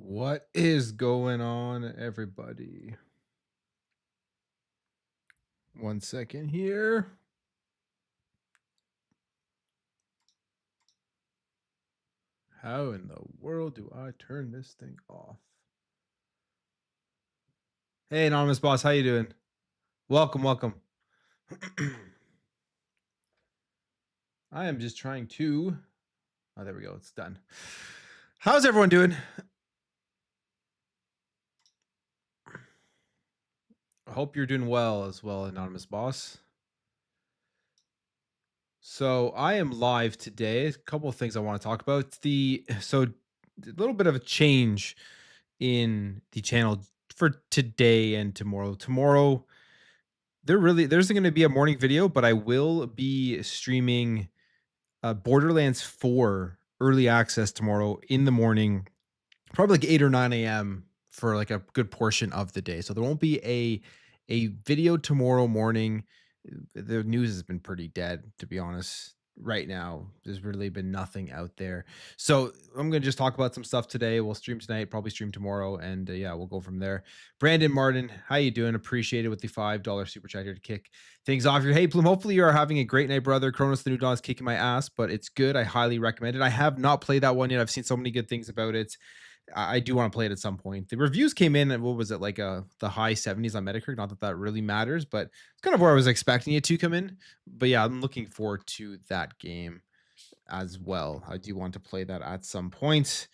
What is going on, everybody? 1 second here. How in the world do I turn this thing off? Hey, anonymous boss, how you doing? Welcome. I am just trying to. Oh, there we go. It's done. How's everyone doing? I hope you're doing well as well, anonymous boss. So I am live today. A couple of things I want to talk about. A little bit of a change in the channel for today and tomorrow. Tomorrow, there's going to be a morning video, but I will be streaming Borderlands 4 early access tomorrow in the morning, probably like 8 or 9 a.m. for like a good portion of the day. So there won't be a video tomorrow morning. The news has been pretty dead, to be honest. Right now, there's really been nothing out there. So I'm gonna just talk about some stuff today. We'll stream tonight, probably stream tomorrow, and yeah, we'll go from there. Brandon Martin, how you doing? Appreciate it with the $5 super chat here to kick things off. Your hey Plume, hopefully you are having a great night, brother. Kronos the New Dawn is kicking my ass, but it's good. I highly recommend it. I have not played that one yet. I've seen so many good things about it. I do want to play it at some point. The reviews came in at what was it, like the high 70s on Metacritic? Not that that really matters, but it's kind of where I was expecting it to come in. But yeah, I'm looking forward to that game as well. I do want to play that at some point.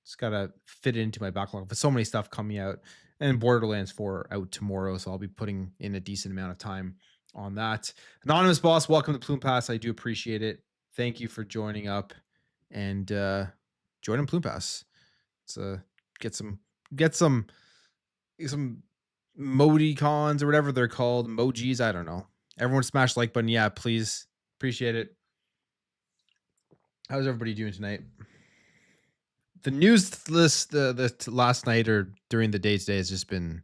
Just gotta fit it into my backlog. But so many stuff coming out, and Borderlands 4 out tomorrow, so I'll be putting in a decent amount of time on that. Anonymous boss, welcome to Plume Pass. I do appreciate it. Thank you for joining up and joining Plume Pass. Get some get some some emoticons or whatever they're called, emojis. I don't know. Everyone smash like button. Yeah, please. Appreciate it. How's everybody doing tonight? The news list the last night or during the day today has just been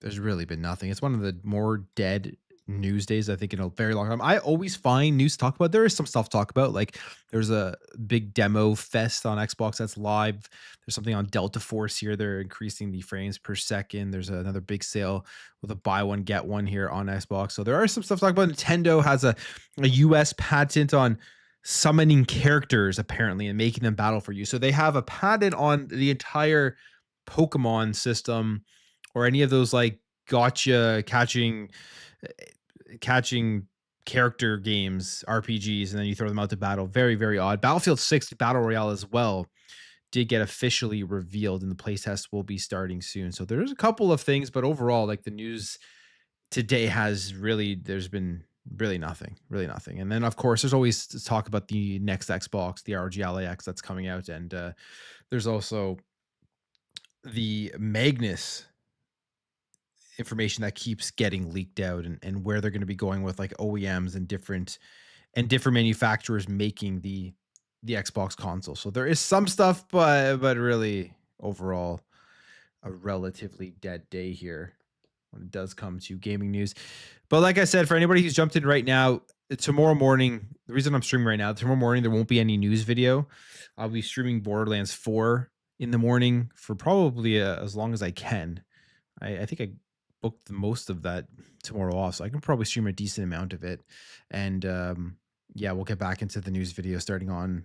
there's really been nothing. It's one of the more dead news days I think in a very long time. I always find news to talk about. There is some stuff to talk about. Like there's a big demo fest on Xbox that's live. There's something on Delta Force here. They're increasing the frames per second. There's another big sale with a buy one get one here on Xbox. So there are some stuff to talk about. Nintendo has a US patent on summoning characters apparently and making them battle for you. So they have a patent on the entire Pokemon system or any of those like gotcha catching character games, RPGs, and then you throw them out to battle. Very, very odd. Battlefield 6 Battle Royale as well did get officially revealed, and the playtest will be starting soon. So there's a couple of things, but overall, like the news today there's been really nothing. And then, of course, there's always talk about the next Xbox, the ROG Ally X that's coming out, and there's also the Magnus information that keeps getting leaked out and where they're going to be going with like OEMs and different manufacturers making the Xbox console. So there is some stuff, but really overall a relatively dead day here when it does come to gaming news. But like I said, for anybody who's jumped in right now, tomorrow morning, the reason I'm streaming right now, tomorrow morning there won't be any news video. I'll be streaming Borderlands 4 in the morning for probably as long as I can. I think I booked the most of that tomorrow off, so I can probably stream a decent amount of it. And yeah, we'll get back into the news video starting on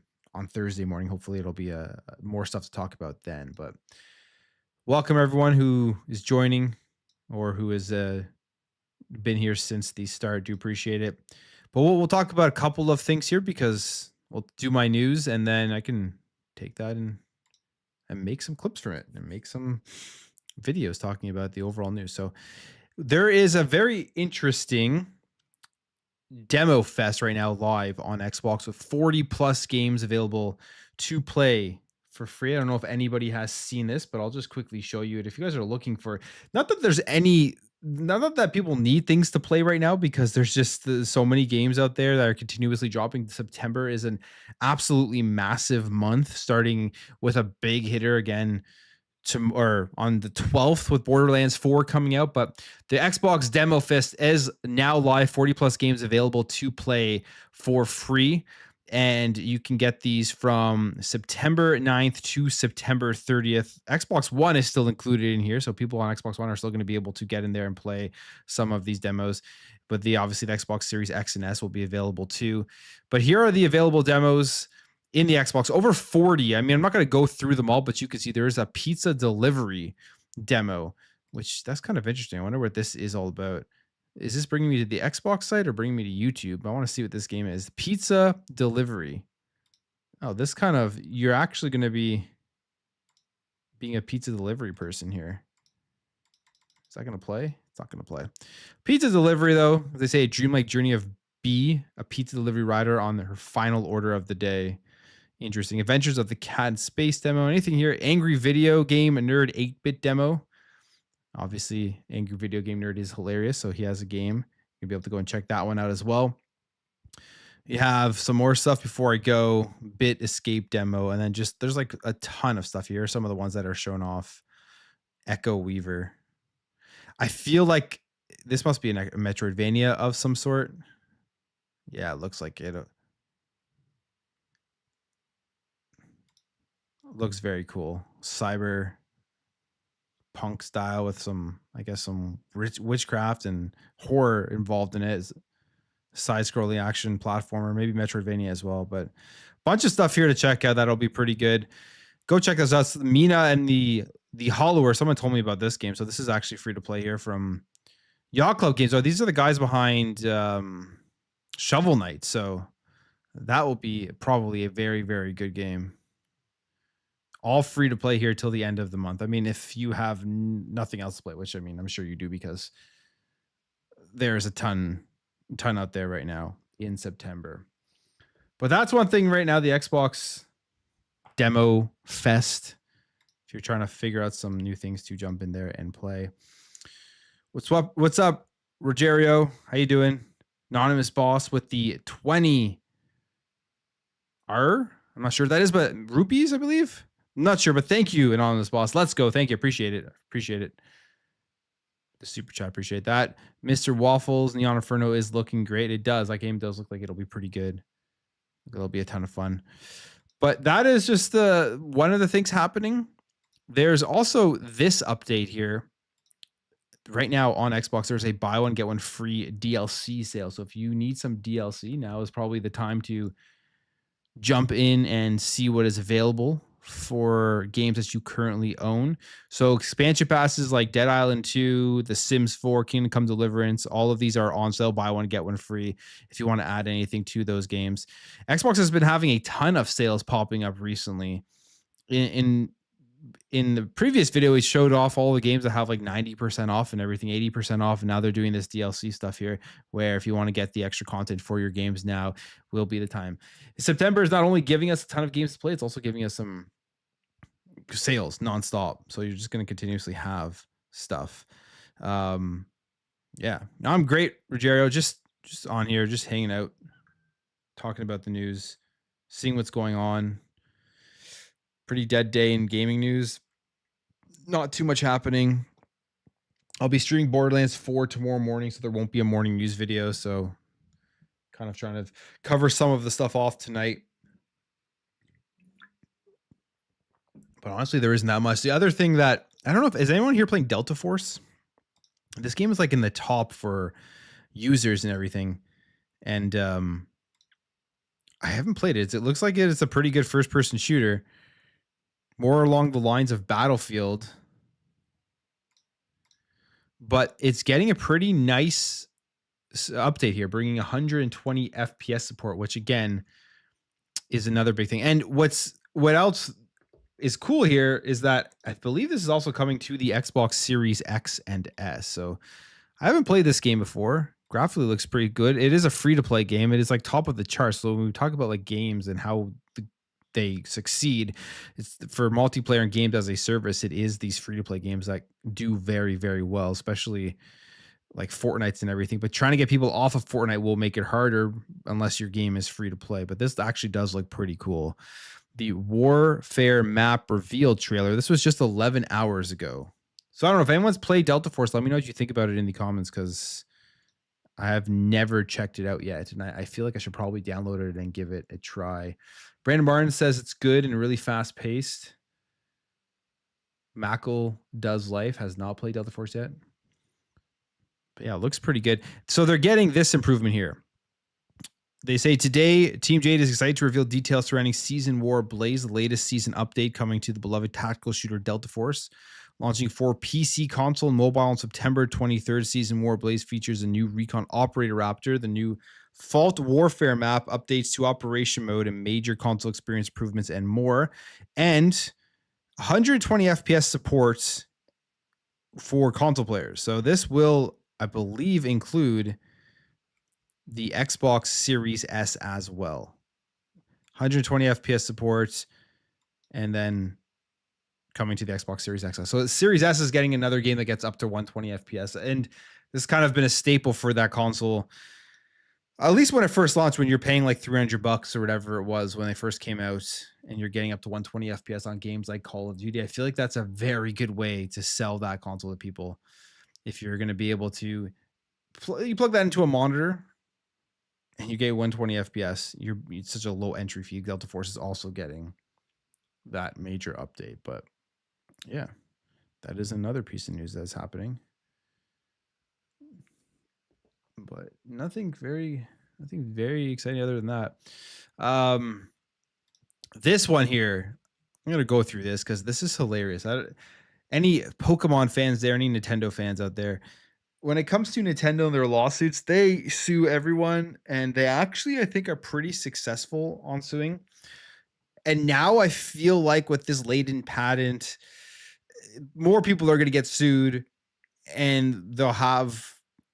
Thursday morning. Hopefully it'll be more stuff to talk about then. But welcome everyone who is joining or who has been here since the start. Do appreciate it. But we'll talk about a couple of things here because we'll do my news and then I can take that and make some clips from it and make some videos talking about the overall news. So there is a very interesting demo fest right now live on Xbox with 40 plus games available to play for free. I don't know if anybody has seen this, but I'll just quickly show you it. If you guys are looking for, not that people need things to play right now, because there's just so many games out there that are continuously dropping. September is an absolutely massive month, starting with a big hitter again or on the 12th with Borderlands 4 coming out. But the Xbox Demo Fest is now live, 40 plus games available to play for free. and you can get these from September 9th to September 30th. Xbox One is still included in here, so people on Xbox One are still going to be able to get in there and play some of these demos. But obviously the Xbox Series X and S will be available too. But here are the available demos in the Xbox. Over 40. I mean, I'm not going to go through them all, but you can see there is a pizza delivery demo, which that's kind of interesting. I wonder what this is all about. Is this bringing me to the Xbox site or bringing me to YouTube? I want to see what this game is. Pizza delivery. Oh, this kind of, you're actually going to be being a pizza delivery person here. Is that going to play? It's not going to play. Pizza delivery, though, they say a dreamlike journey of B, a pizza delivery rider on her final order of the day. Interesting. Adventures of the Cat in Space demo. Anything here? Angry Video Game Nerd 8-bit demo. Obviously, Angry Video Game Nerd is hilarious, so he has a game. You'll be able to go and check that one out as well. You have some more stuff before I go. Bit Escape demo, and then just there's like a ton of stuff here. Some of the ones that are shown off. Echo Weaver. I feel like this must be a Metroidvania of some sort. Yeah, it looks like it. Looks very cool. Cyber punk style with some, I guess, some witchcraft and horror involved in it. Side-scrolling action platformer, maybe Metroidvania as well. But a bunch of stuff here to check out that'll be pretty good. Go check those out. Mina and the Hollower. Someone told me about this game, so this is actually free to play here from Yacht Club Games. Oh, these are the guys behind Shovel Knight, so that will be probably a very, very good game. All free to play here till the end of the month. I mean, if you have nothing else to play, which I mean, I'm sure you do because there's a ton out there right now in September. But that's one thing right now, the Xbox Demo Fest. If you're trying to figure out some new things to jump in there and play. What's up, Rogerio? How you doing? Anonymous Boss with the 20 I'm not sure what that is, but rupees, I believe. I'm not sure, but thank you, Anonymous Boss. Let's go. Thank you. Appreciate it. The super chat, appreciate that. Mr. Waffles, Neon Inferno is looking great. It does. That game does look like it'll be pretty good. It'll be a ton of fun. But that is just one of the things happening. There's also this update here. Right now on Xbox, there's a buy one, get one free DLC sale. So if you need some DLC, now is probably the time to jump in and see what is available for games that you currently own. So expansion passes like Dead Island 2, The Sims 4, Kingdom Come Deliverance, all of these are on sale, buy one, get one free if you want to add anything to those games. Xbox has been having a ton of sales popping up recently. In the previous video, we showed off all the games that have like 90% off and everything, 80% off. And now they're doing this DLC stuff here, where if you want to get the extra content for your games, now will be the time. September is not only giving us a ton of games to play, it's also giving us some sales nonstop. So you're just going to continuously have stuff. Yeah, no, I'm great, Rogerio. Just on here, just hanging out, talking about the news, seeing what's going on. Pretty dead day in gaming news. Not too much happening. I'll be streaming Borderlands 4 tomorrow morning, so there won't be a morning news video. So kind of trying to cover some of the stuff off tonight. But honestly, there isn't that much. The other thing that, I don't know if, is anyone here playing Delta Force? This game is like in the top for users and everything. And I haven't played it. It looks like it's a pretty good first-person shooter. More along the lines of Battlefield. But it's getting a pretty nice update here, bringing 120 FPS support, which again is another big thing. And what else is cool here is that I believe this is also coming to the Xbox Series X and S. So I haven't played this game before. Graphically looks pretty good. It is a free-to-play game. It is like top of the charts. So when we talk about like games and how they succeed, it's for multiplayer and games as a service. It is these free-to-play games that do very, very well, especially like Fortnite's and everything. But trying to get people off of Fortnite will make it harder unless your game is free to play. But this actually does look pretty cool. The Warfare map reveal trailer. This was just 11 hours ago. So I don't know if anyone's played Delta Force. Let me know what you think about it in the comments, because I have never checked it out yet, and I feel like I should probably download it and give it a try. Brandon Barnes says it's good and really fast paced. Mackle does life has not played Delta Force yet. But yeah, it looks pretty good. So they're getting this improvement here. They say today, Team Jade is excited to reveal details surrounding Season War Blaze, the latest season update coming to the beloved tactical shooter Delta Force. Launching for PC, console, and mobile on September 23rd, Season War Blaze features a new Recon Operator Raptor, the new Fault Warfare map, updates to Operation Mode, and major console experience improvements, and more. And 120 FPS support for console players. So this will, I believe, include the Xbox Series S as well. 120 FPS support, and then coming to the Xbox Series X. So Series S is getting another game that gets up to 120 FPS, and this has kind of been a staple for that console. At least when it first launched, when you're paying like $300 or whatever it was when they first came out, and you're getting up to 120 FPS on games like Call of Duty, I feel like that's a very good way to sell that console to people. If you're going to be able to, you plug that into a monitor and you get 120 FPS, it's such a low entry fee. Delta Force is also getting that major update, but yeah, that is another piece of news that's happening. But nothing very exciting other than that. This one here, I'm gonna go through this because this is hilarious. Any Pokemon fans there, any Nintendo fans out there, when it comes to Nintendo and their lawsuits, they sue everyone, and they actually, I think, are pretty successful on suing. And now I feel like with this latent patent, more people are going to get sued, and they'll have,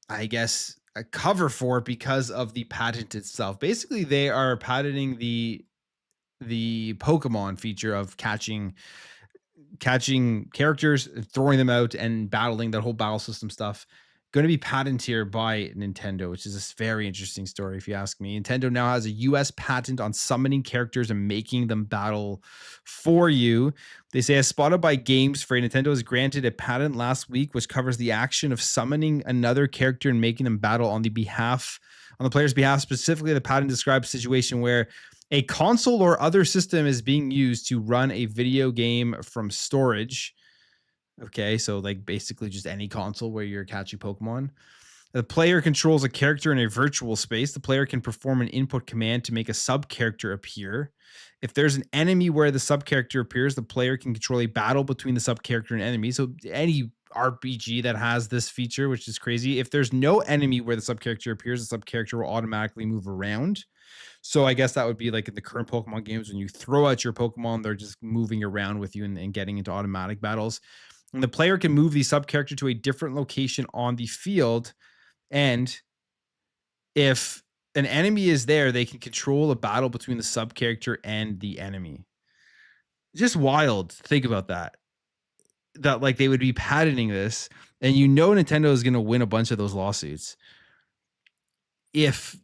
I guess, a cover for it because of the patent itself. Basically, they are patenting the Pokemon feature of catching characters, throwing them out, and battling, that whole battle system stuff. Going to be patented here by Nintendo, which is a very interesting story if you ask me. Nintendo now has a US patent on summoning characters and making them battle for you. They say, as spotted by Games Free, Nintendo was granted a patent last week which covers the action of summoning another character and making them battle on the player's behalf. Specifically, the patent describes a situation where a console or other system is being used to run a video game from storage. Okay, so like basically just any console where you're catching Pokemon. The player controls a character in a virtual space. The player can perform an input command to make a sub-character appear. If there's an enemy where the sub-character appears, the player can control a battle between the sub-character and enemy. So any RPG that has this feature, which is crazy, if there's no enemy where the sub-character appears, the sub-character will automatically move around. So I guess that would be like in the current Pokemon games, when you throw out your Pokemon, they're just moving around with you and getting into automatic battles. And the player can move the sub-character to a different location on the field. And if an enemy is there, they can control a battle between the sub-character and the enemy. Just wild. Think about that. That like they would be patenting this, and Nintendo is going to win a bunch of those lawsuits if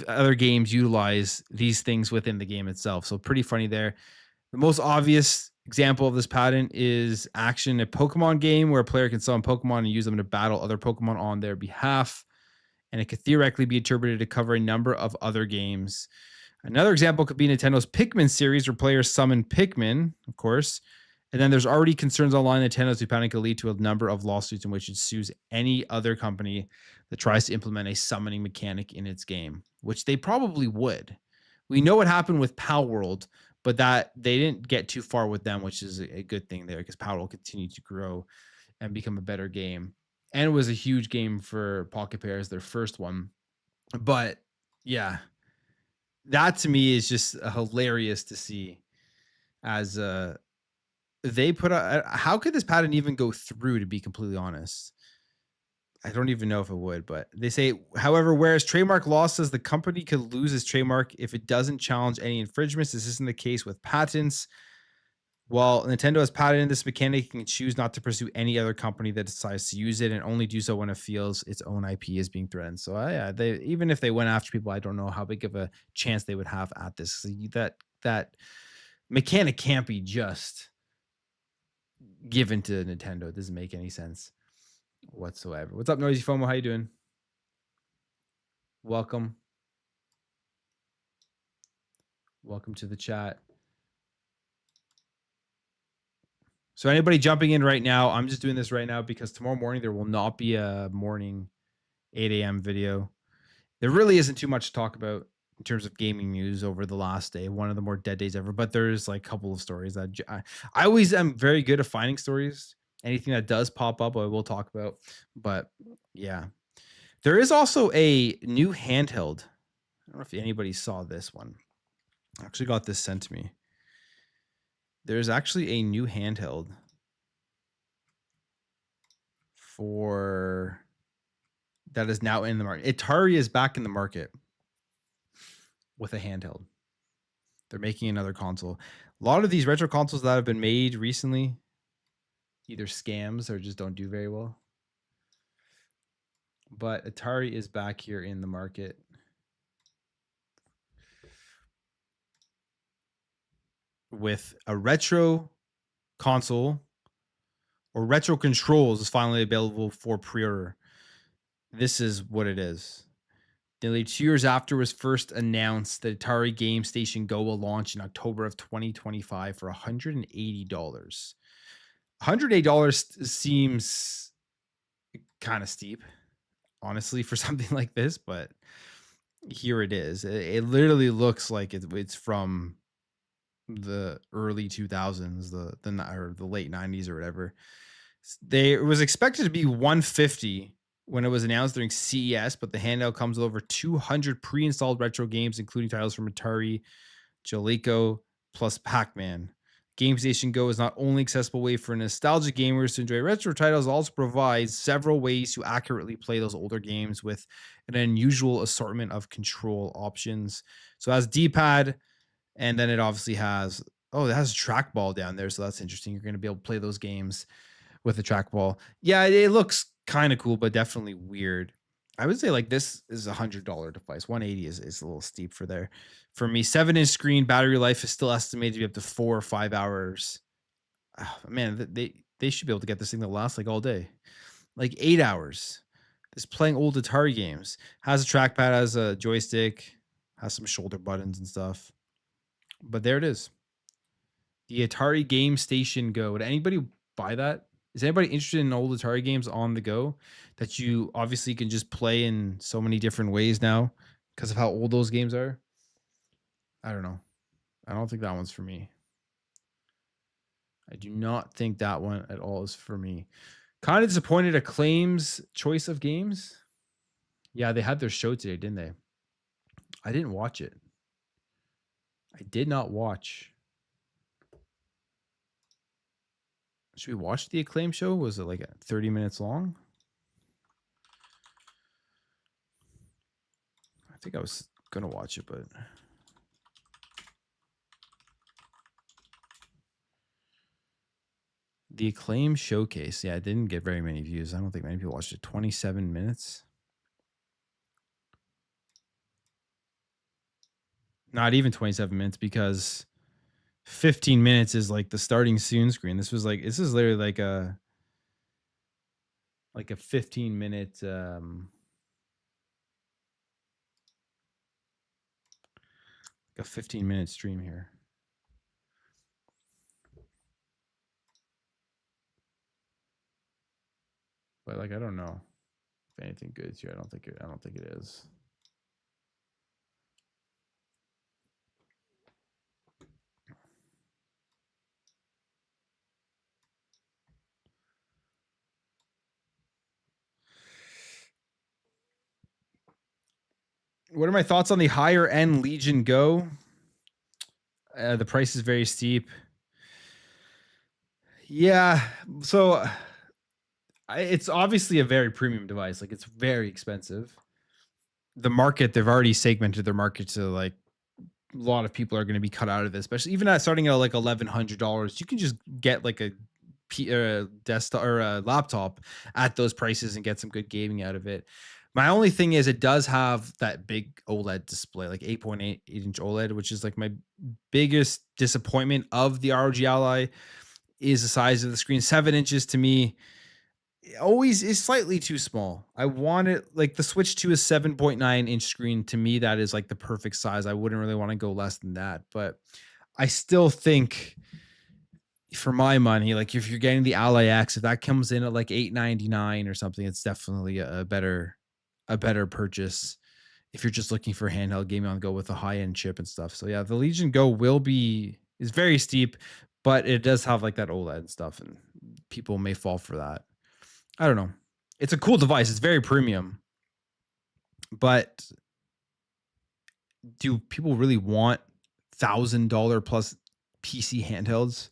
other games utilize these things within the game itself. So pretty funny there. The most obvious example of this patent is action, a Pokemon game where a player can summon Pokemon and use them to battle other Pokemon on their behalf. And it could theoretically be interpreted to cover a number of other games. Another example could be Nintendo's Pikmin series, where players summon Pikmin, of course. And then there's already concerns online Nintendo's patent could lead to a number of lawsuits in which it sues any other company that tries to implement a summoning mechanic in its game, which they probably would. We know what happened with Pal World, but that they didn't get too far with them, which is a good thing there, because Pal will continue to grow and become a better game. And it was a huge game for Pocket Pair as their first one. But yeah, that to me is just hilarious to see, as they put out. How could this patent even go through, to be completely honest? I don't even know if it would, but they say, however, whereas trademark law says the company could lose its trademark if it doesn't challenge any infringements, this isn't the case with patents. While Nintendo has patented this mechanic, it can choose not to pursue any other company that decides to use it, and only do so when it feels its own IP is being threatened. So yeah, even if they went after people, I don't know how big of a chance they would have at this. So that mechanic can't be just given to Nintendo. It doesn't make any sense whatsoever. What's up, Noisy FOMO? How you doing? Welcome. Welcome to the chat. So anybody jumping in right now, I'm just doing this right now because tomorrow morning there will not be a morning 8 a.m. video. There really isn't too much to talk about in terms of gaming news over the last day, one of the more dead days ever. But there's like a couple of stories that I always am very good at finding stories. Anything that does pop up, I will talk about. But yeah, there is also a new handheld. I don't know if anybody saw this one. I actually got this sent to me. There's actually a new handheld for that is now in the market. Atari is back in the market with a handheld. They're making another console. A lot of these retro consoles that have been made recently, either scams or just don't do very well. But Atari is back here in the market. With a retro console or retro controls is finally available for pre-order. This is what it is. Nearly 2 years after it was first announced, the Atari Gamestation Go will launch in October of 2025 for $180. $108 seems kind of steep, honestly, for something like this, but here it is. It literally looks like it's from the early 2000s, the late 90s or whatever. It was expected to be 150 when it was announced during CES, but the handheld comes with over 200 pre-installed retro games, including titles from Atari, Jaleco, plus Pac-Man. GameStation Go is not only accessible way for nostalgic gamers to enjoy retro titles, it also provides several ways to accurately play those older games with an unusual assortment of control options. So it has D-pad, and then it obviously has, it has a trackball down there, so that's interesting. You're going to be able to play those games with a trackball. Yeah, it looks kind of cool, but definitely weird. I would say like this is $100 device. 180 is a little steep for there. For me, 7-inch screen, battery life is still estimated to be up to 4 or 5 hours. Oh, man, they should be able to get this thing to last like all day, like 8 hours. This playing old Atari games. Has a trackpad, has a joystick, has some shoulder buttons and stuff. But there it is. The Atari Gamestation Go. Would anybody buy that? Is anybody interested in old Atari games on the go that you obviously can just play in so many different ways now because of how old those games are? I don't know. I don't think that one's for me. I do not think that one at all is for me. Kind of disappointed Acclaim's choice of games. Yeah, they had their show today, didn't they? I didn't watch it. I did not watch. Should we watch the Acclaim show? Was it like 30 minutes long? I think I was going to watch it, but the Acclaim showcase. Yeah, it didn't get very many views. I don't think many people watched it. 27 minutes. Not even 27 minutes because 15 minutes is like the starting soon screen. This is literally like a 15-minute a 15-minute stream here. But like I don't know if anything good is here. I don't think it is. What are my thoughts on the higher end Legion Go? The price is very steep. Yeah, so it's obviously a very premium device. Like it's very expensive. The market, they've already segmented their market to like a lot of people are going to be cut out of this, especially even at starting at like $1,100. You can just get like a desktop or a laptop at those prices and get some good gaming out of it. My only thing is it does have that big OLED display, like 8.8-inch OLED, which is like my biggest disappointment of the ROG Ally is the size of the screen. 7 inches to me always is slightly too small. I want it like the Switch 2 is 7.9-inch screen. To me, that is like the perfect size. I wouldn't really want to go less than that, but I still think for my money, like if you're getting the Ally X, if that comes in at like 899 or something, it's definitely a better purchase if you're just looking for handheld gaming on the go with a high end chip and stuff. So yeah, the Legion Go is very steep, but it does have like that OLED and stuff, and people may fall for that. I don't know. It's a cool device. It's very premium, but do people really want $1,000 plus PC handhelds?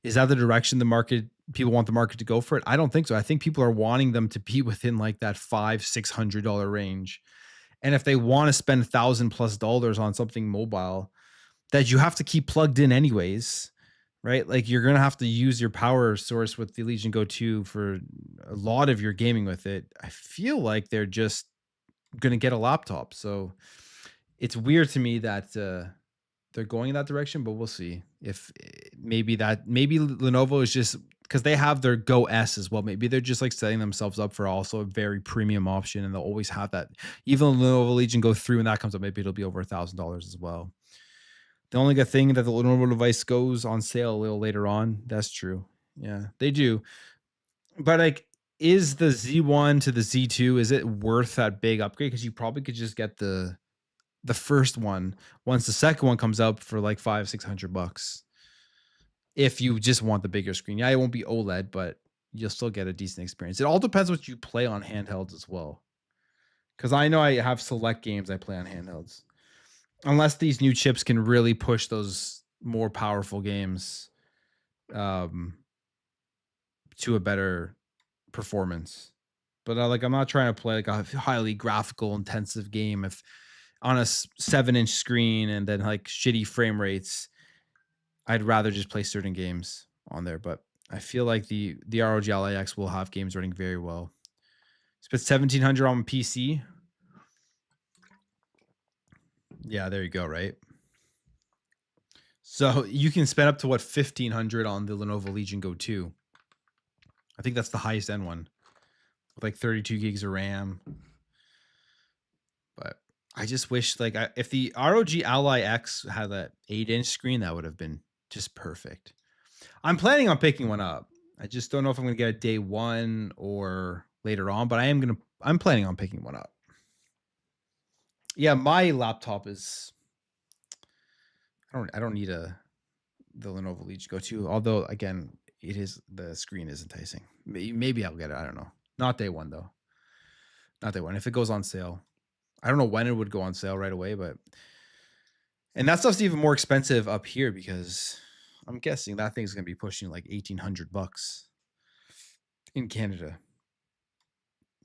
Is that the direction the market people want the market to go for it? I don't think so. I think people are wanting them to be within like that $500-600 range. And if they want to spend $1,000+ on something mobile that you have to keep plugged in anyways, right? Like you're gonna have to use your power source with the Legion Go 2 for a lot of your gaming with it. I feel like they're just gonna get a laptop. So it's weird to me that they're going in that direction, but we'll see if maybe Lenovo is just because they have their Go S as well. Maybe they're just like setting themselves up for also a very premium option, and they'll always have that. Even Lenovo Legion Go 3 when that comes up, maybe it'll be over $1,000 as well. The only good thing that the Lenovo device goes on sale a little later on. That's true. Yeah, they do. But like, is the Z1 to the Z2 is it worth that big upgrade? Because you probably could just get the first one once the second one comes out for like 500-600 bucks. If you just want the bigger screen, yeah, it won't be OLED, but you'll still get a decent experience. It all depends what you play on handhelds as well. Because I know I have select games I play on handhelds. Unless these new chips can really push those more powerful games um, to a better performance. But I'm not trying to play like a highly graphical intensive game if on a 7-inch screen and then like shitty frame rates. I'd rather just play certain games on there, but I feel like the ROG Ally X will have games running very well. Spent 1,700 on PC. Yeah, there you go, right? So you can spend up to what 1,500 on the Lenovo Legion Go 2. I think that's the highest end one with like 32 gigs of RAM. But I just wish like if the ROG Ally X had that 8-inch screen, that would have been just perfect. I'm planning on picking one up. I just don't know if I'm going to get it day one or later on, but I'm planning on picking one up. Yeah, my laptop is I don't need the Lenovo Legion Go 2, although again, the screen is enticing. Maybe I'll get it. I don't know. Not day one though. Not day one. If it goes on sale. I don't know when it would go on sale right away, and that stuff's even more expensive up here because I'm guessing that thing's going to be pushing like 1,800 bucks in Canada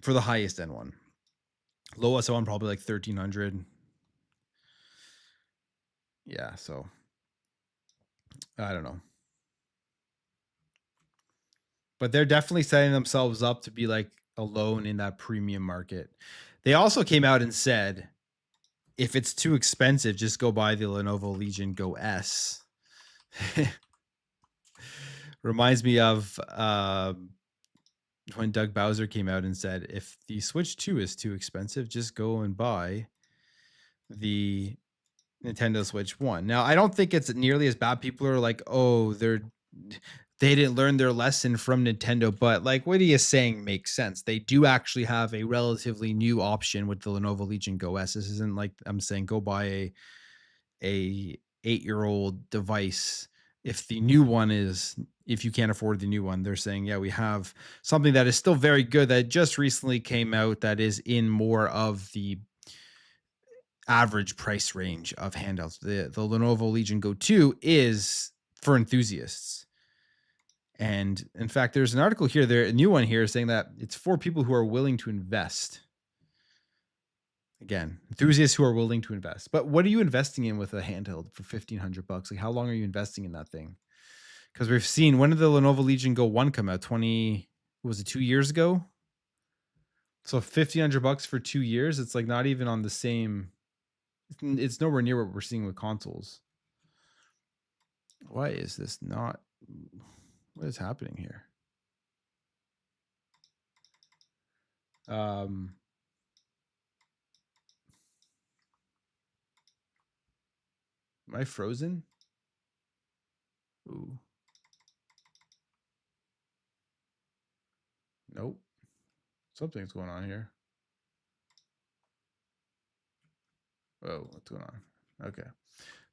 for the highest end one. Lowest one probably like 1,300. Yeah, so I don't know. But they're definitely setting themselves up to be like alone in that premium market. They also came out and said if it's too expensive, just go buy the Lenovo Legion Go S. Reminds me of when Doug Bowser came out and said, if the Switch 2 is too expensive, just go and buy the Nintendo Switch 1. Now, I don't think it's nearly as bad. People are like, oh, they didn't learn their lesson from Nintendo, but like what he is saying makes sense. They do actually have a relatively new option with the Lenovo Legion Go S. This isn't like I'm saying go buy a 8-year-old device. If you can't afford the new one, they're saying, yeah, we have something that is still very good that just recently came out that is in more of the average price range of handhelds. The Lenovo Legion Go 2 is for enthusiasts. And in fact, there's an article here, a new one here saying that it's for people who are willing to invest. Again, enthusiasts who are willing to invest. But what are you investing in with a handheld for 1,500 bucks? Like how long are you investing in that thing? Because we've seen, when did the Lenovo Legion Go 1 come out? 2 years ago? So 1,500 bucks for 2 years, it's like not even on the same, it's nowhere near what we're seeing with consoles. Why is this not, what is happening here? Am I frozen? Ooh. Nope. Something's going on here. Whoa, what's going on? Okay.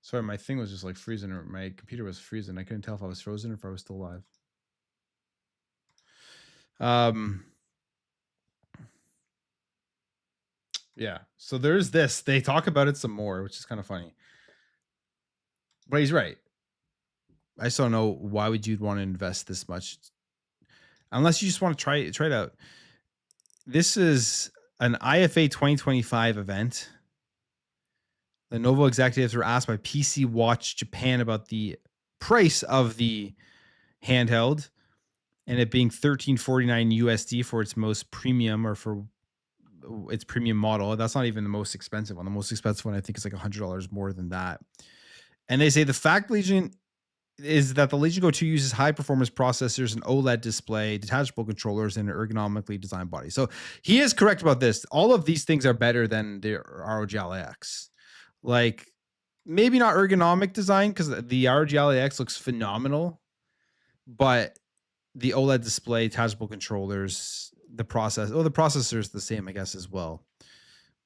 Sorry, my thing was just like freezing, or my computer was freezing. I couldn't tell if I was frozen or if I was still alive. Yeah. So there's this. They talk about it some more, which is kind of funny. But he's right. I just don't know why would you want to invest this much, unless you just want to try it out. This is an IFA 2025 event. Lenovo executives were asked by PC Watch Japan about the price of the handheld, and it being $13.49 USD for its most premium, or for its premium model. That's not even the most expensive one. The most expensive one, I think, is like $100 more than that. And they say the fact Legion is that the Legion Go 2 uses high performance processors, an OLED display, detachable controllers, and an ergonomically designed body. So he is correct about this. All of these things are better than the ROG Ally X. Like, maybe not ergonomic design, because the ROG Ally X looks phenomenal, but the OLED display, detachable controllers, the processor is the same, I guess, as well.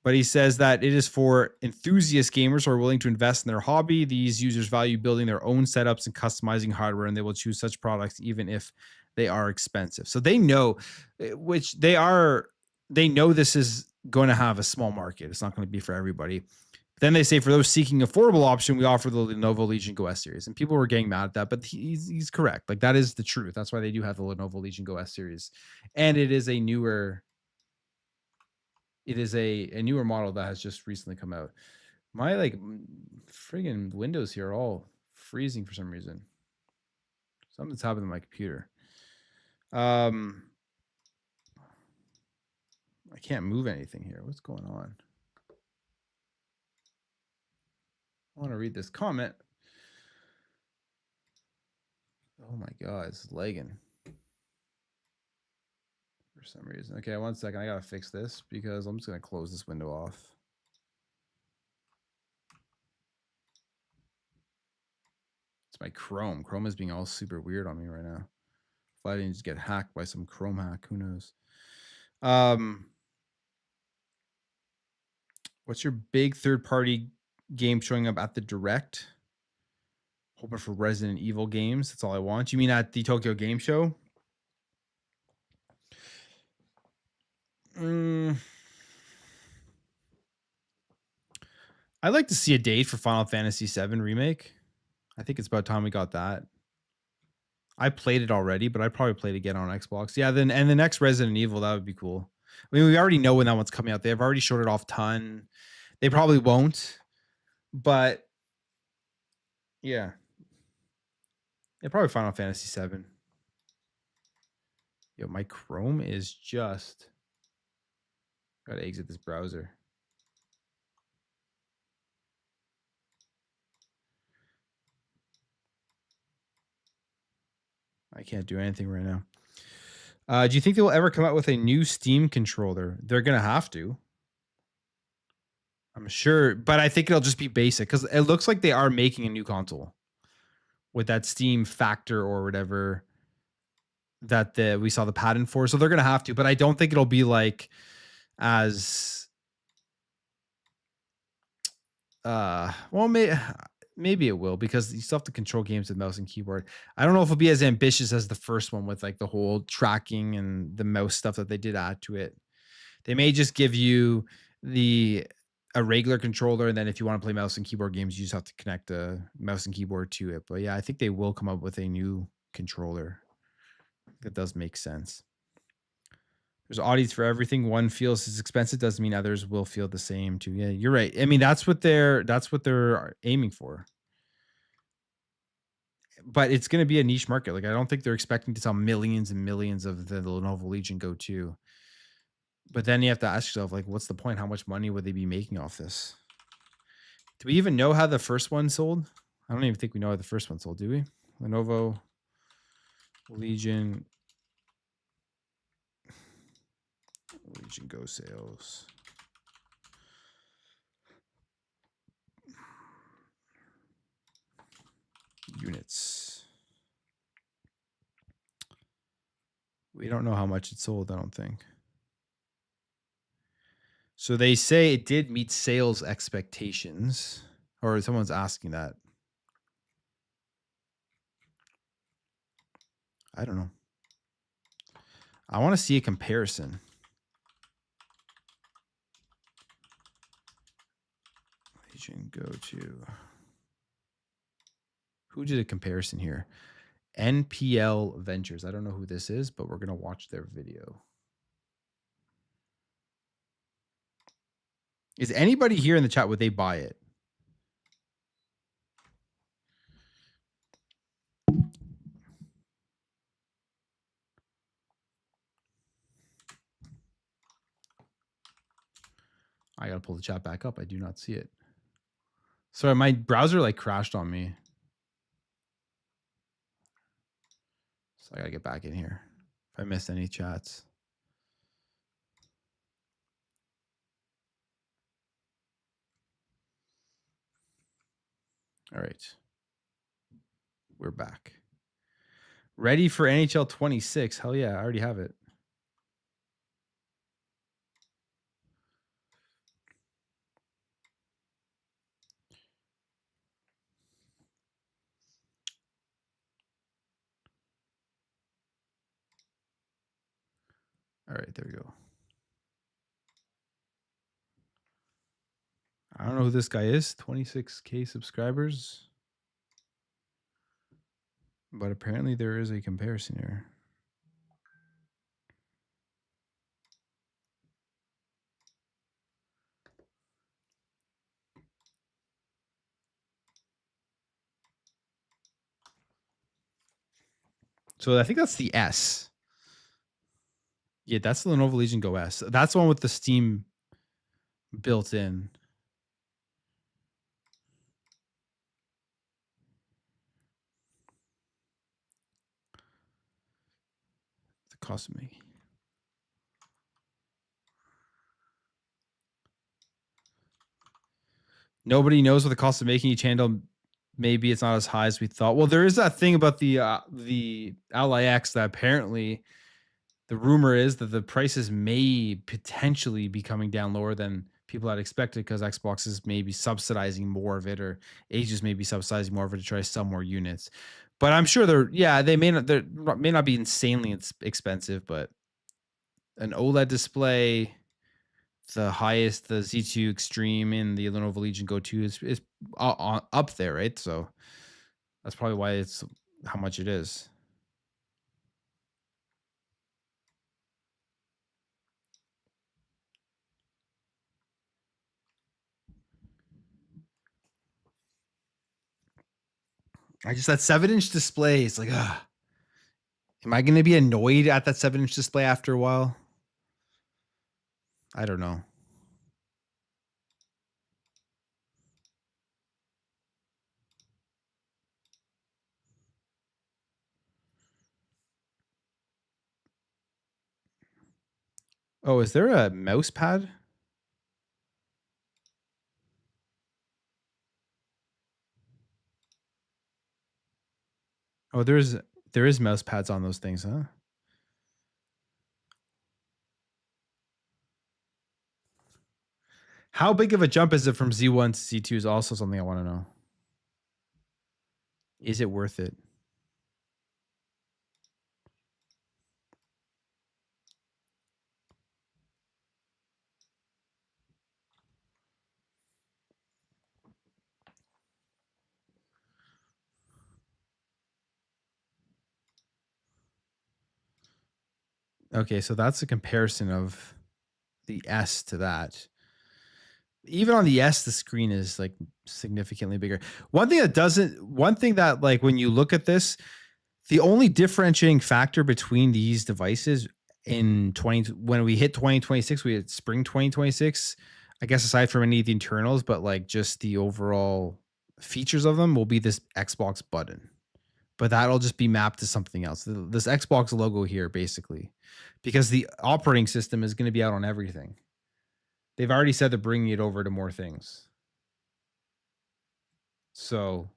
But he says that it is for enthusiast gamers who are willing to invest in their hobby. These users value building their own setups and customizing hardware, and they will choose such products even if they are expensive. So they know, they know this is going to have a small market. It's not going to be for everybody. Then they say for those seeking affordable option, we offer the Lenovo Legion Go S series. And people were getting mad at that, but he's correct. Like, that is the truth. That's why they do have the Lenovo Legion Go S series. And it is a newer model that has just recently come out. My friggin' windows here are all freezing for some reason. Something's happened to my computer. I can't move anything here. What's going on? I want to read this comment. Oh my god, it's lagging for some reason. Okay, 1 second. I gotta fix this because I'm just gonna close this window off. It's my Chrome. Chrome is being all super weird on me right now. If I didn't just get hacked by some Chrome hack, who knows? What's your big third-party game showing up at the Direct? Hoping for Resident Evil games. That's all I want. You mean at the Tokyo Game Show? I'd like to see a date for Final Fantasy VII Remake. I think it's about time we got that. I played it already, but I'd probably play it again on Xbox. Yeah, then and the next Resident Evil, that would be cool. I mean, we already know when that one's coming out. They've already showed it off ton. They probably won't, but yeah. Yeah, probably Final Fantasy VII. Yo, my Chrome is just... Gotta exit this browser. I can't do anything right now. Do you think they will ever come out with a new Steam controller? They're gonna have to. I'm sure, but I think it'll just be basic because it looks like they are making a new console with that Steam factor or whatever that we saw the patent for. So they're gonna have to, but I don't think it'll be like as well, maybe it will, because you still have to control games with mouse and keyboard. I don't know if it'll be as ambitious as the first one with like the whole tracking and the mouse stuff that they did add to it. They may just give you a regular controller, and then if you want to play mouse and keyboard games, you just have to connect a mouse and keyboard to it. But yeah, I think they will come up with a new controller. That does make sense. There's audience for everything. One feels as expensive doesn't mean others will feel the same too. Yeah, you're right. I mean, that's what they're aiming for. But it's going to be a niche market. Like, I don't think they're expecting to sell millions and millions of the Lenovo Legion Go 2. But then you have to ask yourself, like, what's the point? How much money would they be making off this? Do we even know how the first one sold? I don't even think we know how the first one sold, do we? Lenovo Legion Legion Go sales. Units. We don't know how much it sold, I don't think. So they say it did meet sales expectations, or someone's asking that. I don't know. I want to see a comparison. Legion Go to. Who did a comparison here? NPL Ventures. I don't know who this is, but we're going to watch their video. Is anybody here in the chat, would they buy it? I got to pull the chat back up. I do not see it. Sorry, my browser like crashed on me. So I got to get back in here. If I missed any chats. All right. We're back. Ready for NHL 26. Hell yeah, I already have it. All right, there we go. I don't know who this guy is. 26K subscribers. But apparently there is a comparison here. So I think that's the S. Yeah, that's the Lenovo Legion Go S. That's the one with the Steam built in. The cost of making. Nobody knows what the cost of making each handle. Maybe it's not as high as we thought. Well, there is that thing about the Ally X that apparently the rumor is that the prices may potentially be coming down lower than people had expected because Xbox is maybe subsidizing more of it, or Asus may be subsidizing more of it to try to sell more units. But I'm sure they may not be insanely expensive, but an OLED display, the highest, the Z2 Extreme in the Lenovo Legion Go 2 is up there, right? So that's probably why it's how much it is. That 7-inch display is like, am I going to be annoyed at that 7-inch display after a while? I don't know. Oh, is there a mouse pad? Oh, there is mouse pads on those things, huh? How big of a jump is it from Z1 to Z2 is also something I want to know. Is it worth it? Okay, so that's a comparison of the S to that. Even on the S, the screen is like significantly bigger. One thing that like when you look at this, the only differentiating factor between these devices when we hit 2026, we hit spring 2026, I guess aside from any of the internals, but like just the overall features of them will be this Xbox button. but that'll just be mapped to something else. This Xbox logo here, basically, because the operating system is going to be out on everything. They've already said they're bringing it over to more things. So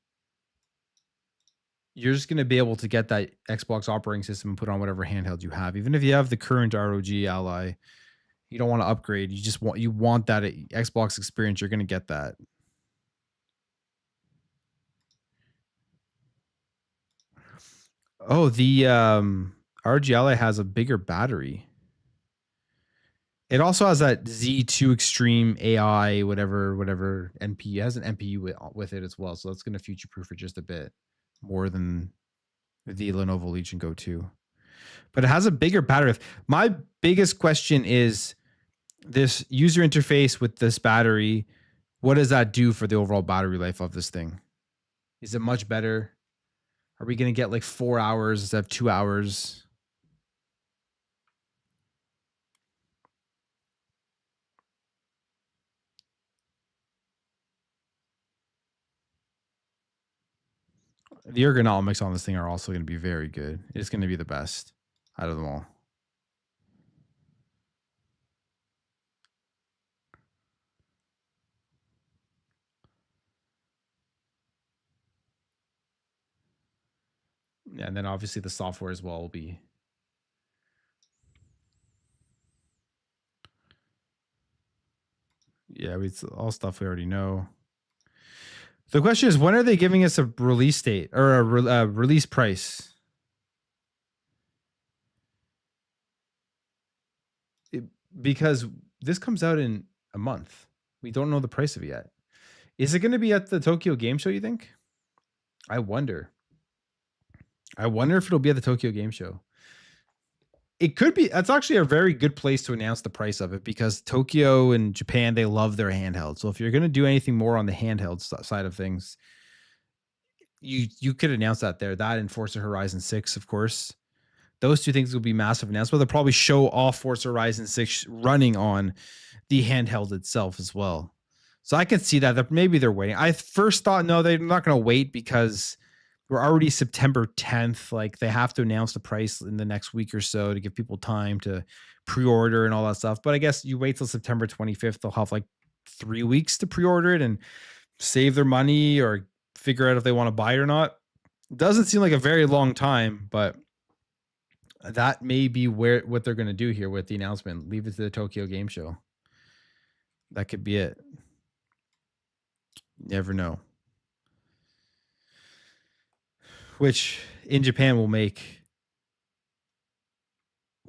you're just going to be able to get that Xbox operating system and put on whatever handheld you have. Even if you have the current ROG Ally, you don't want to upgrade. You want that Xbox experience. You're going to get that. Oh, the ROG Ally has a bigger battery. It also has that Z2 Extreme AI, whatever NPU. It has an NPU with it as well. So that's going to future proof it just a bit more than the Lenovo Legion Go 2. But it has a bigger battery. My biggest question is this user interface with this battery. What does that do for the overall battery life of this thing? Is it much better? Are we going to get like 4 hours instead of 2 hours? The ergonomics on this thing are also going to be very good. It's going to be the best out of them all. Yeah, and then obviously the software as well will be. Yeah, it's all stuff we already know. The question is, when are they giving us a release date or a release price? Because this comes out in a month. We don't know the price of it yet. Is it going to be at the Tokyo Game Show, you think? I wonder. I wonder if it'll be at the Tokyo Game Show. It could be. That's actually a very good place to announce the price of it because Tokyo and Japan, they love their handheld. So if you're going to do anything more on the handheld side of things, you could announce that there. That and Forza Horizon 6, of course. Those two things will be massive announcements. They'll probably show off Forza Horizon 6 running on the handheld itself as well. So I can see that maybe they're waiting. I first thought, no, they're not going to wait because we're already September 10th. Like they have to announce the price in the next week or so to give people time to pre-order and all that stuff. But I guess you wait till September 25th. They'll have like 3 weeks to pre-order it and save their money or figure out if they want to buy it or not. Doesn't seem like a very long time, but that may be what they're going to do here with the announcement. Leave it to the Tokyo Game Show. That could be it. Never know. Which in Japan will make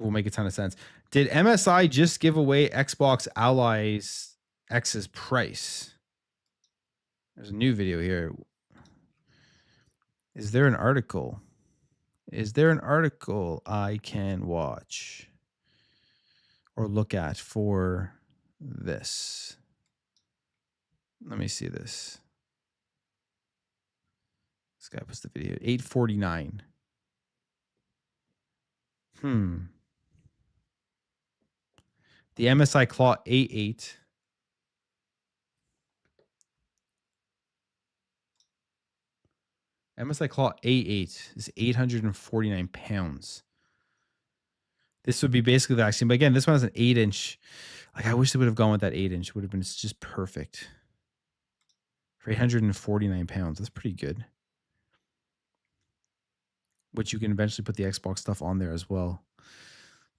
a ton of sense. Did MSI just give away Xbox Allies X's price? There's a new video here. Is there an article? Is there an article I can watch or look at for this? Let me see this. This guy puts the video. 8:49. The MSI Claw A8. MSI Claw A8 is 849 pounds. This would be basically the vaccine. But again, this one has an 8-inch. Like I wish they would have gone with that 8-inch. Would have been just perfect. For 849 pounds. That's pretty good. Which you can eventually put the Xbox stuff on there as well.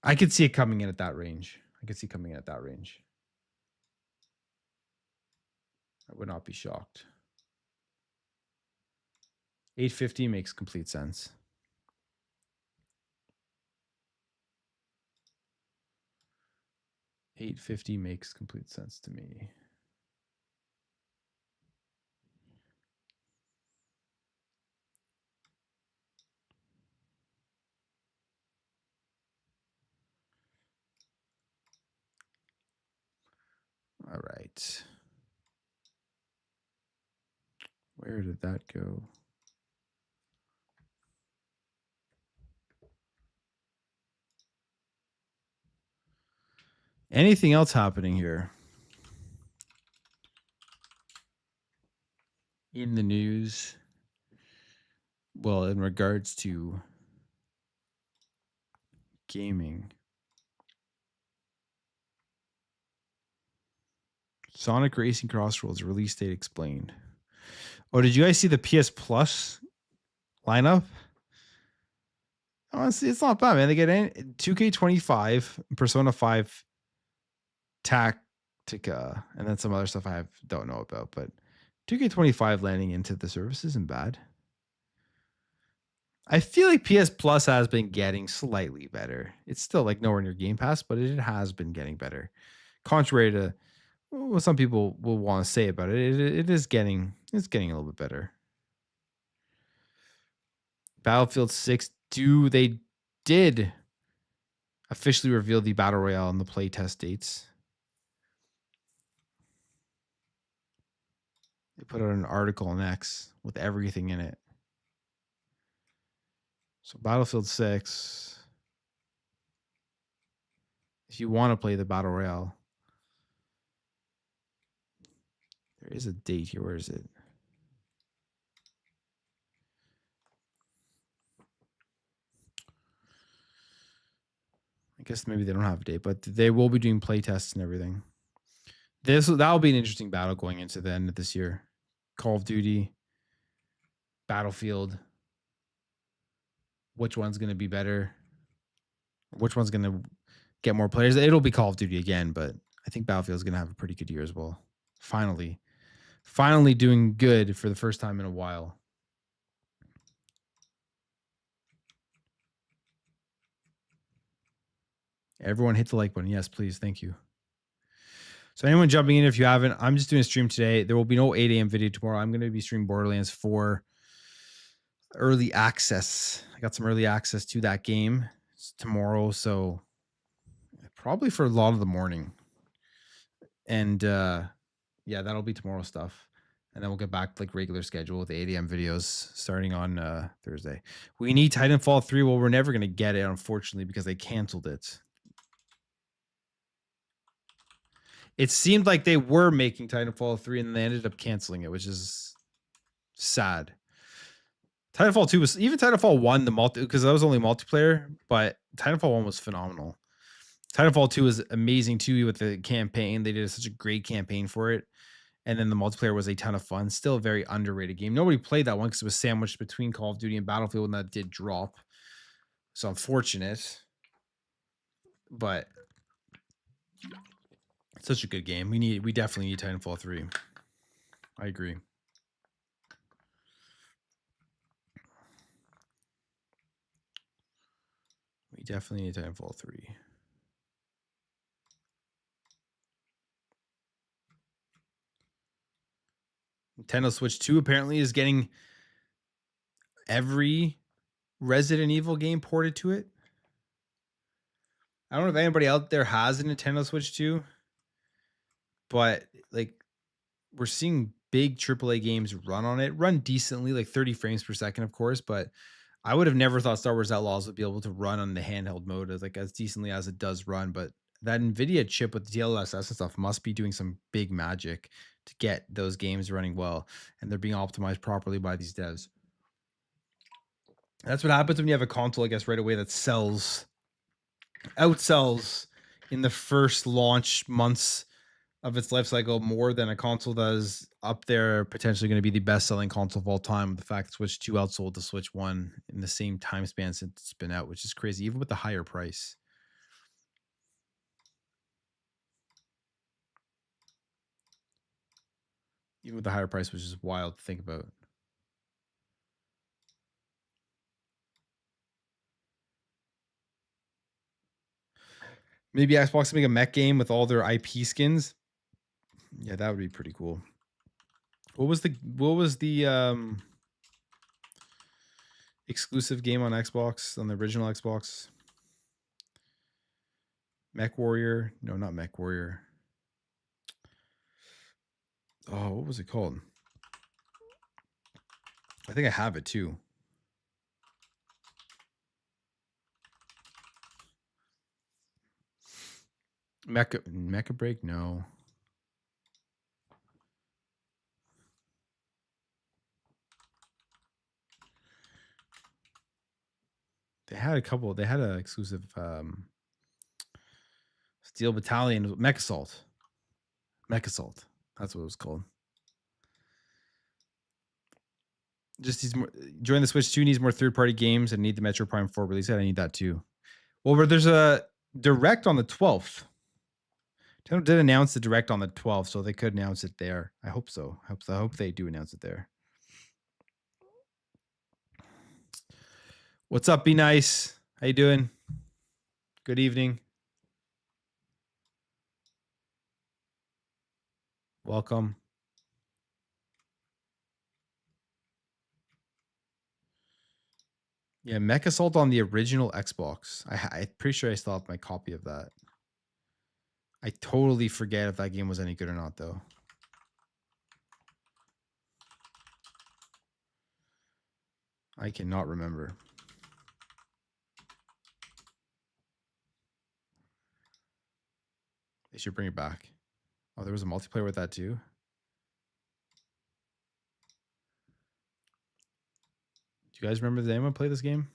I could see it coming in at that range. I would not be shocked. 850 makes complete sense. $850 makes complete sense to me. All right. Where did that go? Anything else happening here in the news? well, in regards to gaming, Sonic Racing Crossroads release date explained. Oh, did you guys see the PS Plus lineup? Honestly, it's not bad, man. They get 2K25, Persona 5, Tactica, and then some other stuff don't know about. But 2K25 landing into the service isn't bad. I feel like PS Plus has been getting slightly better. It's still like nowhere near Game Pass, but it has been getting better. Contrary to what some people will want to say about it, it's getting a little bit better. Battlefield 6, they did officially reveal the Battle Royale and the playtest dates. They put out an article on X with everything in it. So Battlefield 6, if you want to play the Battle Royale, there is a date here. Where is it? I guess maybe they don't have a date, but they will be doing play tests and everything. That'll be an interesting battle going into the end of this year. Call of Duty, Battlefield. Which one's going to be better? Which one's going to get more players? It'll be Call of Duty again, but I think Battlefield's going to have a pretty good year as well. Finally doing good for the first time in a while. Everyone hit the like button. Yes, please. Thank you. So anyone jumping in, if you haven't, I'm just doing a stream today. There will be no 8 a.m. video tomorrow. I'm going to be streaming Borderlands 4 early access. I got some early access to that game tomorrow. So probably for a lot of the morning. And yeah, that'll be tomorrow stuff. And then we'll get back to like regular schedule with 8 a.m. videos starting on Thursday. We need Titanfall 3. Well, we're never going to get it, unfortunately, because they canceled it. It seemed like they were making Titanfall 3 and they ended up canceling it, which is sad. Titanfall 2 was, even Titanfall 1, because that was only multiplayer, but Titanfall 1 was phenomenal. Titanfall 2 was amazing too with the campaign. They did such a great campaign for it. And then the multiplayer was a ton of fun. Still a very underrated game. Nobody played that one because it was sandwiched between Call of Duty and Battlefield when that did drop. So unfortunate. But it's such a good game. We definitely need Titanfall 3. I agree. We definitely need Titanfall 3. Nintendo Switch 2 apparently is getting every Resident Evil game ported to it. I don't know if anybody out there has a Nintendo Switch 2, but like we're seeing big AAA games run decently, like 30 frames per second, of course, but I would have never thought Star Wars Outlaws would be able to run on the handheld mode as decently as it does run. But that NVIDIA chip with the DLSS and stuff must be doing some big magic to get those games running well, and they're being optimized properly by these devs. That's what happens when you have a console, I guess, right away that outsells in the first launch months of its life cycle more than a console that is up there potentially going to be the best selling console of all time. The fact Switch 2 outsold the Switch 1 in the same time span since it's been out, which is crazy, even with the higher price. Even with the higher price, which is wild to think about. Maybe Xbox can make a mech game with all their IP skins. Yeah, that would be pretty cool. What was the exclusive game on Xbox, on the original Xbox? Mech Warrior? No, not Mech Warrior. Oh, what was it called? I think I have it too. Mecha Break? No. They had a couple. They had an exclusive Steel Battalion, Mech Assault. Mech Assault. That's what it was called. Just these more. Join the Switch 2 needs more third-party games and need the Metro Prime 4 release. I need that too. Well, there's a direct on the 12th. Nintendo did announce the direct on the 12th, so they could announce it there. I hope so. I hope they do announce it there. What's up? Be nice. How you doing? Good evening. Welcome. Yeah, Mech Assault on the original Xbox. I'm pretty sure I still have my copy of that. I totally forget if that game was any good or not, though. I cannot remember. They should bring it back. Oh, there was a multiplayer with that too. Do you guys remember the anyone play this game?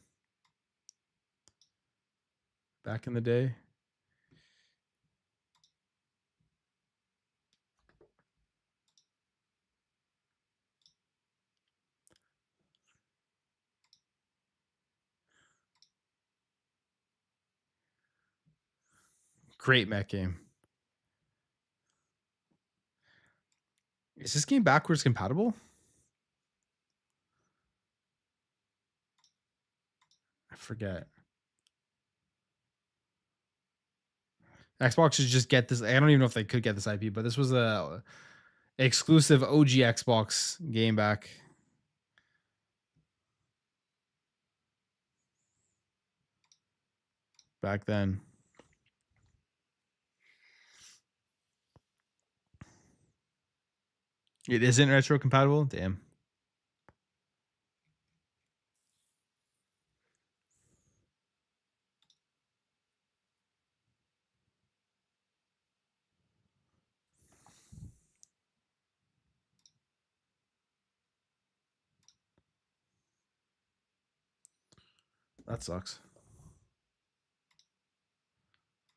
Back in the day? Great mech game. Is this game backwards compatible? I forget. Xbox should just get this. I don't even know if they could get this IP, but this was a exclusive OG Xbox game back then. It isn't retro compatible? Damn. That sucks.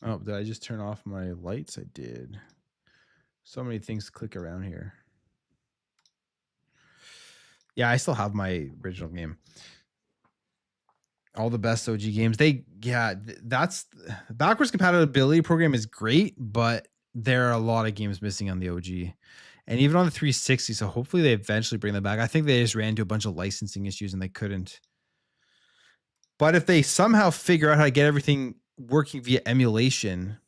Oh, did I just turn off my lights? I did. So many things to click around here. Yeah, I still have my original game. All the best OG games. That's backwards compatibility program is great, but there are a lot of games missing on the OG. And even on the 360, so hopefully they eventually bring them back. I think they just ran into a bunch of licensing issues and they couldn't. But if they somehow figure out how to get everything working via emulation,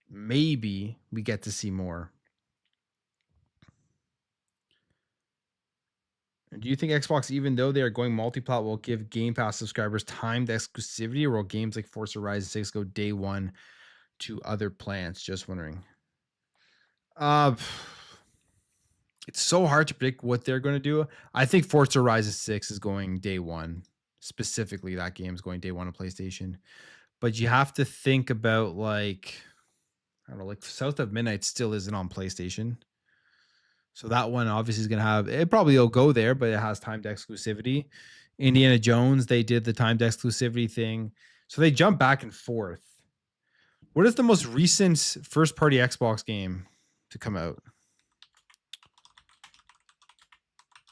maybe we get to see more. Do you think Xbox, even though they are going multi-plat, will give Game Pass subscribers timed exclusivity, or will games like Forza Horizon 6 go day one to other plans? Just wondering. It's so hard to predict what they're going to do. I think Forza Horizon 6 is going day one. Specifically, that game is going day one on PlayStation. But you have to think about, like, I don't know, like South of Midnight still isn't on PlayStation. So that one obviously is going to have, it probably will go there, but it has timed exclusivity. Indiana Jones, they did the timed exclusivity thing. So they jump back and forth. What is the most recent first party Xbox game to come out?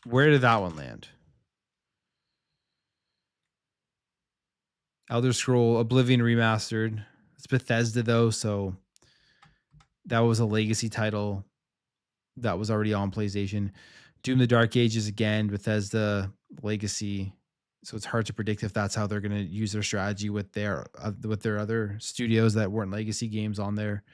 Where did that one land? Elder Scroll Oblivion Remastered. It's Bethesda though, so that was a legacy title that was already on PlayStation. Doom the Dark Ages again, Bethesda legacy. So it's hard to predict if that's how they're going to use their strategy with their other studios that weren't legacy games on there.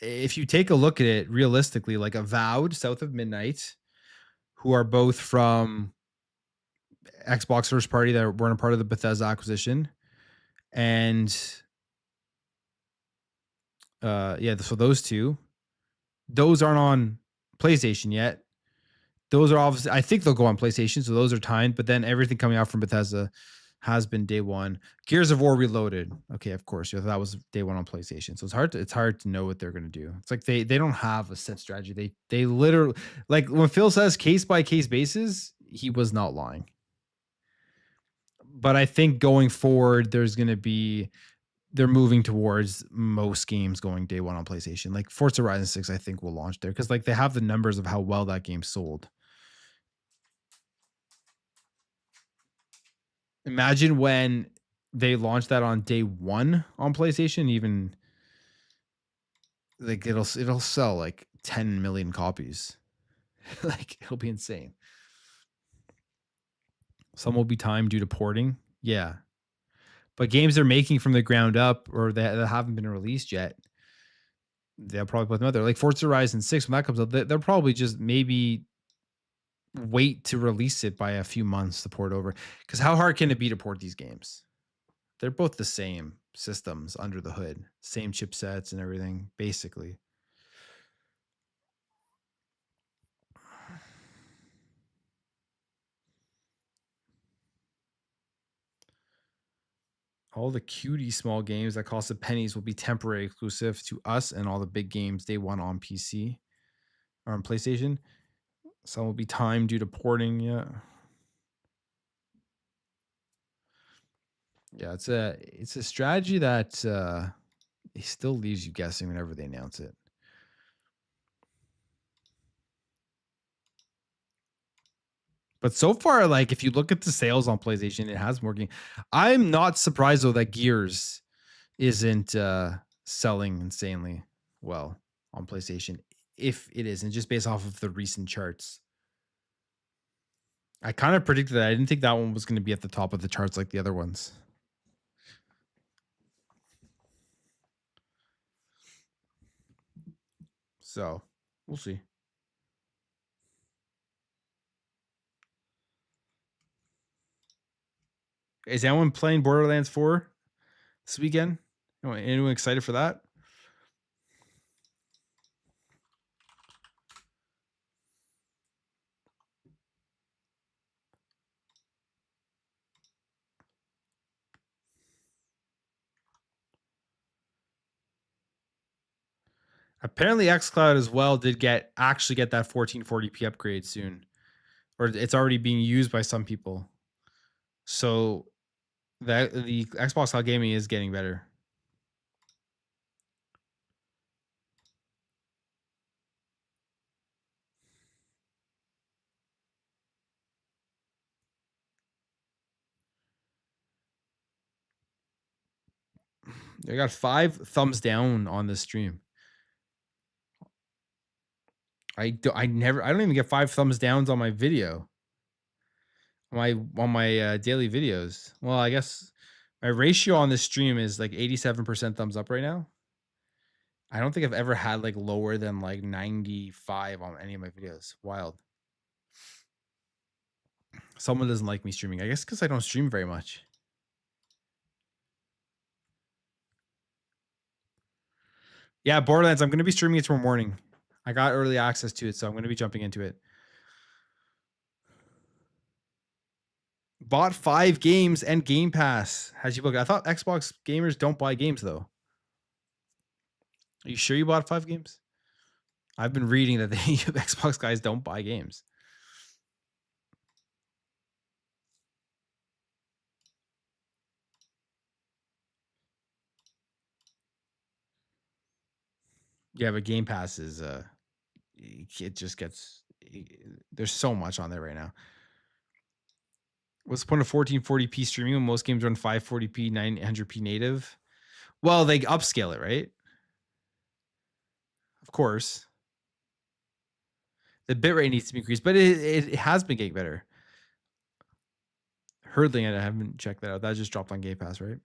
If you take a look at it realistically, like Avowed, South of Midnight, who are both from Xbox first party that weren't a part of the Bethesda acquisition, and so those two, those aren't on PlayStation yet. Those are obviously, I think they'll go on PlayStation, so those are timed. But then everything coming out from Bethesda has been day one. Gears of War Reloaded, okay, of course, that was day one on PlayStation. So it's hard to know what they're going to do. It's like they don't have a set strategy. They literally, like when Phil says case by case basis, he was not lying. But I think going forward, they're moving towards most games going day one on PlayStation. Like Forza Horizon 6, I think will launch there because like they have the numbers of how well that game sold. Imagine when they launch that on day one on PlayStation, even like it'll sell like 10 million copies. Like it'll be insane. Some will be timed due to porting. Yeah. But games they're making from the ground up or that haven't been released yet, they'll probably put them out there. Like Forza Horizon 6, when that comes out, they'll probably just maybe wait to release it by a few months to port over. Because how hard can it be to port these games? They're both the same systems under the hood, same chipsets and everything, basically. All the cutie small games that cost pennies will be temporary exclusive to us, and all the big games day one on PC or on PlayStation. Some will be timed due to porting. Yeah. Yeah, it's a strategy that it still leaves you guessing whenever they announce it. But so far, like if you look at the sales on PlayStation, it has more game. I'm not surprised though that Gears isn't selling insanely well on PlayStation. If it isn't, just based off of the recent charts. I kind of predicted that. I didn't think that one was going to be at the top of the charts like the other ones. So we'll see. Is anyone playing Borderlands 4 this weekend? Anyone excited for that? Apparently, XCloud as well did actually get that 1440p upgrade soon, or it's already being used by some people. So that the Xbox Cloud Gaming is getting better. I got 5 thumbs down on this stream. I don't even get 5 thumbs downs on my video. On my daily videos. Well, I guess my ratio on this stream is like 87% thumbs up right now. I don't think I've ever had like lower than like 95 on any of my videos. Wild. Someone doesn't like me streaming. I guess because I don't stream very much. Yeah, Borderlands. I'm going to be streaming it tomorrow morning. I got early access to it, so I'm going to be jumping into it. Bought 5 games and Game Pass. How'd you book it? I thought Xbox gamers don't buy games though. Are you sure you bought 5 games? I've been reading that the Xbox guys don't buy games. Yeah, but Game Pass is it just gets there's so much on there right now. What's the point of 1440p streaming when most games run 540p 900p native? Well, they upscale it, right? Of course. The bitrate needs to be increased, but it has been getting better. Hurdling, I haven't checked that out. That just dropped on Game Pass, right?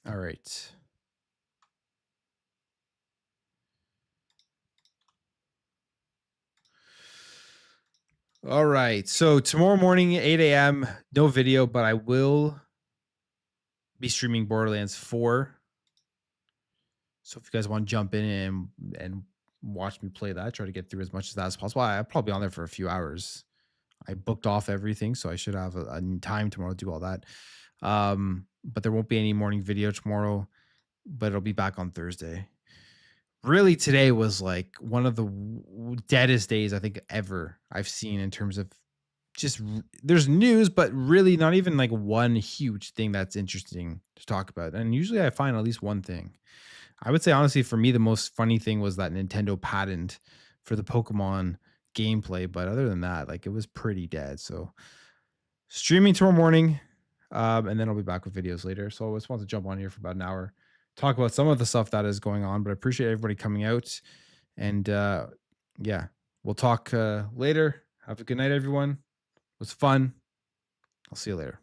All right. All right. So tomorrow morning, 8 a.m., no video, but I will be streaming Borderlands 4. So if you guys want to jump in and watch me play that, try to get through as much of that as possible. I'll probably be on there for a few hours. I booked off everything, so I should have a time tomorrow to do all that. But there won't be any morning video tomorrow, but it'll be back on Thursday. Really, today was like one of the deadest days I think ever I've seen in terms of just there's news, but really not even like one huge thing that's interesting to talk about. And usually I find at least one thing. I would say honestly, for me, the most funny thing was that Nintendo patent for the Pokemon gameplay. But other than that, like it was pretty dead. So streaming tomorrow morning, and then I'll be back with videos later. So I just want to jump on here for about an hour, talk about some of the stuff that is going on. But I appreciate everybody coming out, and yeah, we'll talk later. Have a good night, everyone. It was fun. I'll see you later.